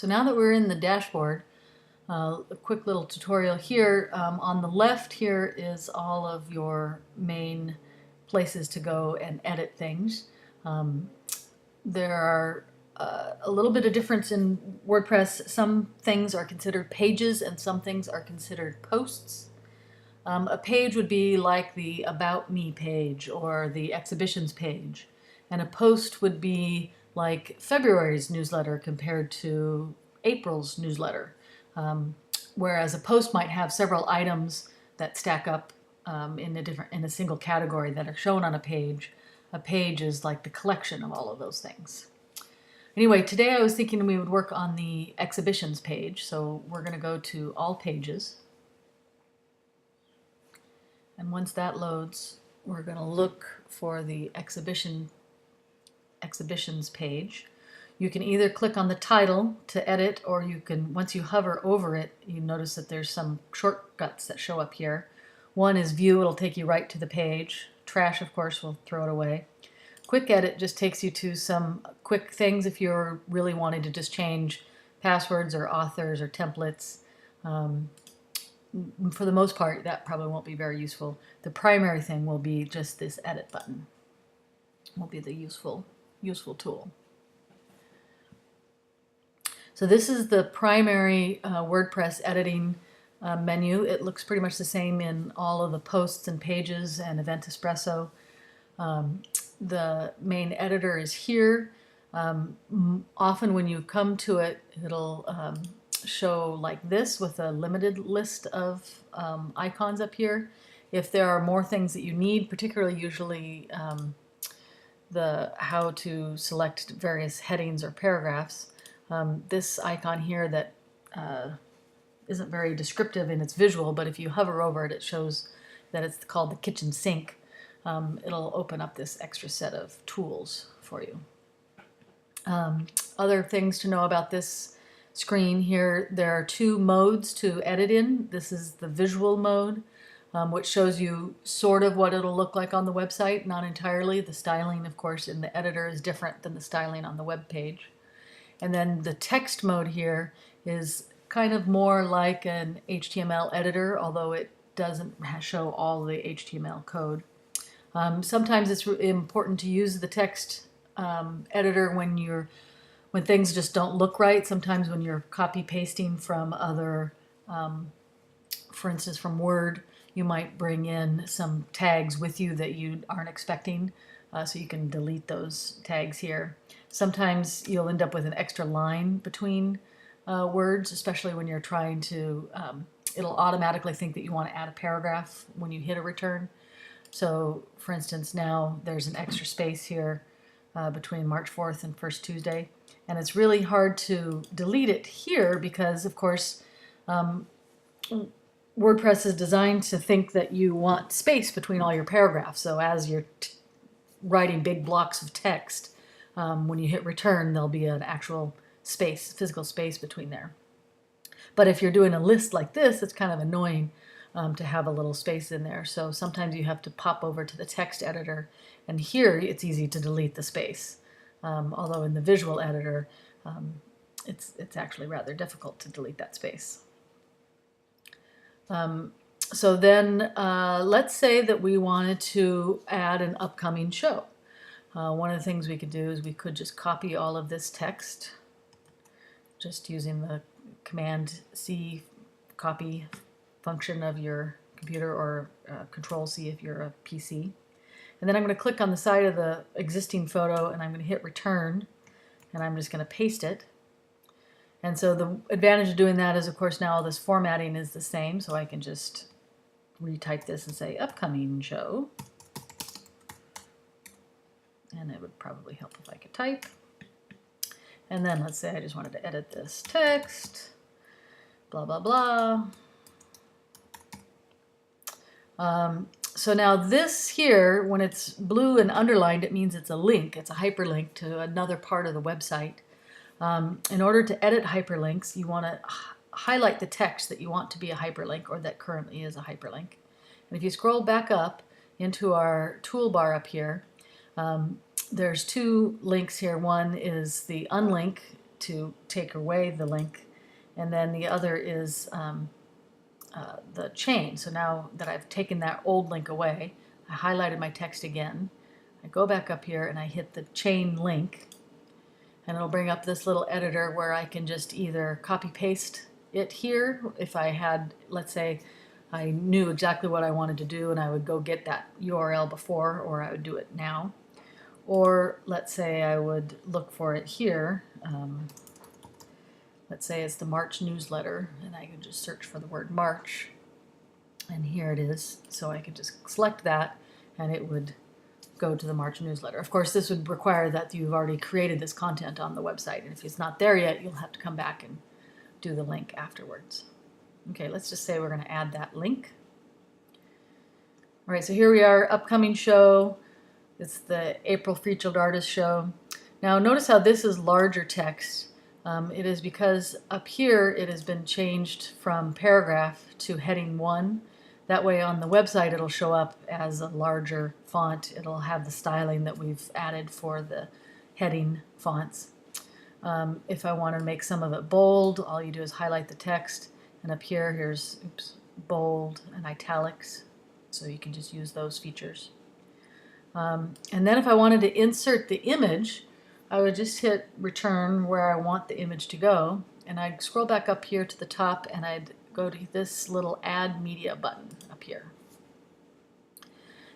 So now that we're in the dashboard, a quick little tutorial here. On the left here is all of your main places to go and edit things. There are a little bit of difference in WordPress. Some things are considered pages and some things are considered posts. A page would be like the About Me page or the Exhibitions page. And a post would be like February's newsletter compared to April's newsletter. Whereas a post might have several items that stack up in a single category that are shown on a page. A page is like the collection of all of those things. Anyway, today I was thinking we would work on the Exhibitions page, so we're going to go to All Pages. And once that loads, we're going to look for the Exhibitions page. You can either click on the title to edit, or you can, once you hover over it, you notice that there's some shortcuts that show up here. One is View, it'll take you right to the page. Trash, of course, will throw it away. Quick Edit just takes you to some quick things if you're really wanting to just change passwords or authors or templates. For the most part, that probably won't be very useful. The primary thing will be just this Edit button. Will be the useful tool. So this is the primary WordPress editing menu. It looks pretty much the same in all of the posts and pages and Event Espresso. The main editor is here. Often when you come to it, it'll show like this with a limited list of icons up here. If there are more things that you need, particularly usually how to select various headings or paragraphs, this icon here that isn't very descriptive in its visual, but if you hover over it, it shows that it's called the kitchen sink. It'll open up this extra set of tools for you. Other things to know about this screen here, there are two modes to edit in. This is the visual mode, which shows you sort of what it'll look like on the website, not entirely. The styling, of course, in the editor is different than the styling on the web page. And then the text mode here is kind of more like an HTML editor, although it doesn't show all the HTML code. Sometimes it's important to use the text editor when things just don't look right. Sometimes when you're copy pasting from other, for instance from Word, you might bring in some tags with you that you aren't expecting, so you can delete those tags here. Sometimes you'll end up with an extra line between words, especially when you're trying to, it'll automatically think that you want to add a paragraph when you hit a return. So, for instance, now there's an extra space here between March 4th and First Tuesday, and it's really hard to delete it here because, of course, WordPress is designed to think that you want space between all your paragraphs. So as you're writing big blocks of text, when you hit return, there'll be an actual space, physical space between there. But if you're doing a list like this, it's kind of annoying to have a little space in there. So sometimes you have to pop over to the text editor, and here it's easy to delete the space. Although in the visual editor, it's actually rather difficult to delete that space. So then let's say that we wanted to add an upcoming show. One of the things we could do is we could just copy all of this text just using the Command-C copy function of your computer, or Control-C if you're a PC. And then I'm going to click on the side of the existing photo and I'm going to hit return, and I'm just going to paste it. And so the advantage of doing that is, of course, now all this formatting is the same, so I can just retype this and say upcoming show. And it would probably help if I could type. And then let's say I just wanted to edit this text, blah, blah, blah. So now this here, when it's blue and underlined, it means it's a link. It's a hyperlink to another part of the website. In order to edit hyperlinks, you want to highlight the text that you want to be a hyperlink, or that currently is a hyperlink. And if you scroll back up into our toolbar up here, there's two links here. One is the unlink to take away the link. And then the other is the chain. So now that I've taken that old link away, I highlighted my text again. I go back up here and I hit the chain link, and it'll bring up this little editor where I can just either copy paste it here. If I had, let's say, I knew exactly what I wanted to do and I would go get that URL before, or I would do it now. Or let's say I would look for it here. Let's say it's the March newsletter, and I can just search for the word March, and here it is. So I could just select that and it would go to the March newsletter. Of course, this would require that you've already created this content on the website, and if it's not there yet, you'll have to come back and do the link afterwards. Okay, let's just say we're going to add that link. All right, so here we are, upcoming show. It's the April Featured Artist show. Now notice how this is larger text. It is because up here it has been changed from paragraph to heading 1. That way on the website it'll show up as a larger font. It'll have the styling that we've added for the heading fonts. If I want to make some of it bold, all you do is highlight the text, and up here, here's bold and italics, so you can just use those features. And then if I wanted to insert the image, I would just hit return where I want the image to go, and I'd scroll back up here to the top and I'd go to this little add media button up here.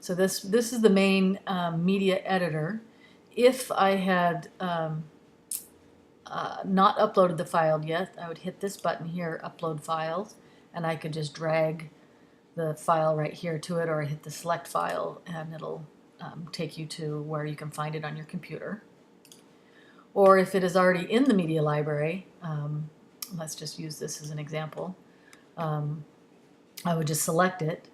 So this is the main media editor. If I had not uploaded the file yet, I would hit this button here, upload files, and I could just drag the file right here to it, or I hit the select file and it'll take you to where you can find it on your computer. Or if it is already in the media library, let's just use this as an example, I would just select it.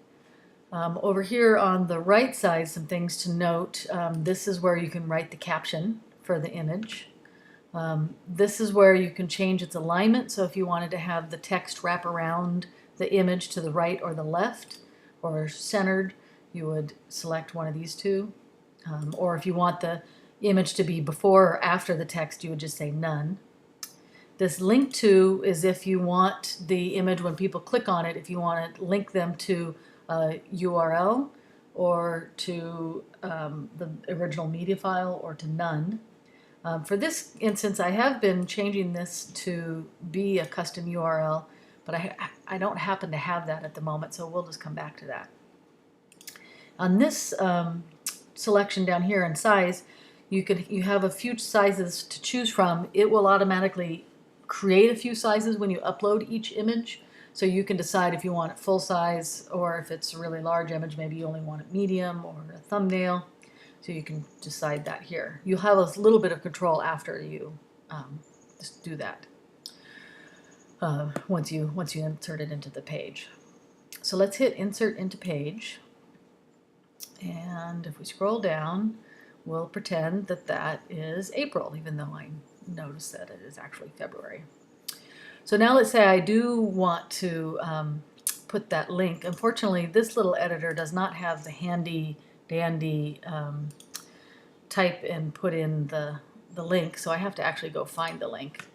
Over here on the right side, some things to note. This is where you can write the caption for the image. This is where you can change its alignment, so if you wanted to have the text wrap around the image to the right or the left, or centered, you would select one of these two. Or if you want the image to be before or after the text, you would just say none. This link to is if you want the image, when people click on it, if you want to link them to a URL or to the original media file or to none. For this instance, I have been changing this to be a custom URL, but I don't happen to have that at the moment, so we'll just come back to that. On this selection down here in size, you have a few sizes to choose from. It will automatically create a few sizes when you upload each image, so you can decide if you want it full size, or if it's a really large image, maybe you only want it medium or a thumbnail. So you can decide that here. You'll have a little bit of control after you just do that. Once you insert it into the page. So let's hit insert into page, and if we scroll down, we'll pretend that that is April, even though I noticed that it is actually February. So now let's say I do want to put that link. Unfortunately, this little editor does not have the handy dandy type and put in the link, so I have to actually go find the link.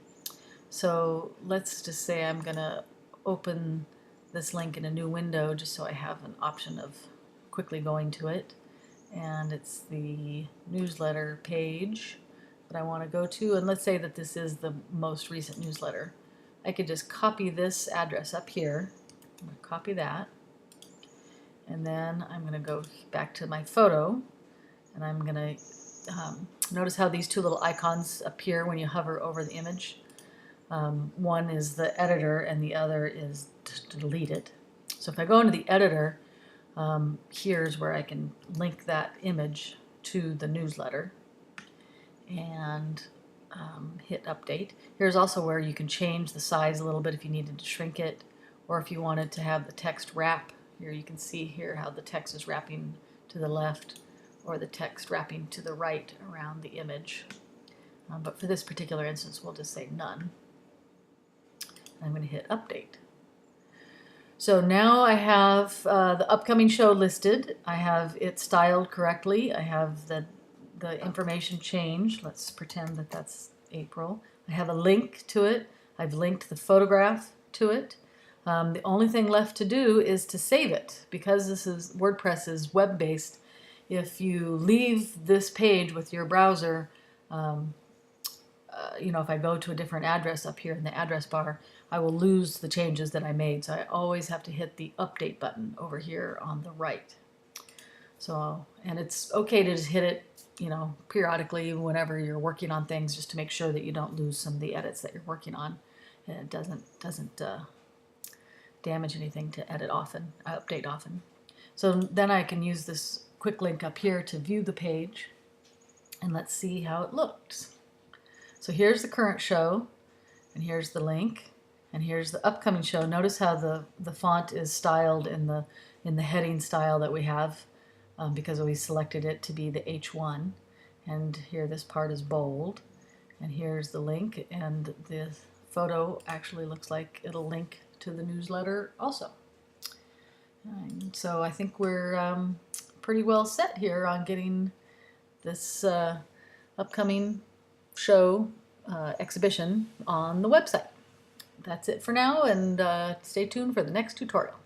So let's just say I'm gonna open this link in a new window just so I have an option of quickly going to it, and it's the newsletter page that I want to go to, and let's say that this is the most recent newsletter. I could just copy this address up here. I'm going to copy that, and then I'm going to go back to my photo, and I'm going to notice how these two little icons appear when you hover over the image. One is the editor and the other is to delete it. So if I go into the editor, here's where I can link that image to the newsletter and hit update. Here's also where you can change the size a little bit if you needed to shrink it, or if you wanted to have the text wrap. Here you can see here how the text is wrapping to the left or the text wrapping to the right around the image. But for this particular instance, we'll just say none. I'm going to hit update. So now I have the upcoming show listed. I have it styled correctly. I have the information changed. Let's pretend that that's April. I have a link to it. I've linked the photograph to it. The only thing left to do is to save it. Because WordPress is web-based, if you leave this page with your browser, if I go to a different address up here in the address bar, I will lose the changes that I made. So I always have to hit the update button over here on the right. So, and it's okay to just hit it, periodically whenever you're working on things, just to make sure that you don't lose some of the edits that you're working on, and it doesn't damage anything to update often. So then I can use this quick link up here to view the page, and let's see how it looks. So here's the current show, and here's the link, and here's the upcoming show. Notice how the font is styled in the heading style that we have, because we selected it to be the H1. And here this part is bold, and here's the link, and the photo actually looks like it'll link to the newsletter also. And so I think we're pretty well set here on getting this upcoming show exhibition on the website. That's it for now, and stay tuned for the next tutorial.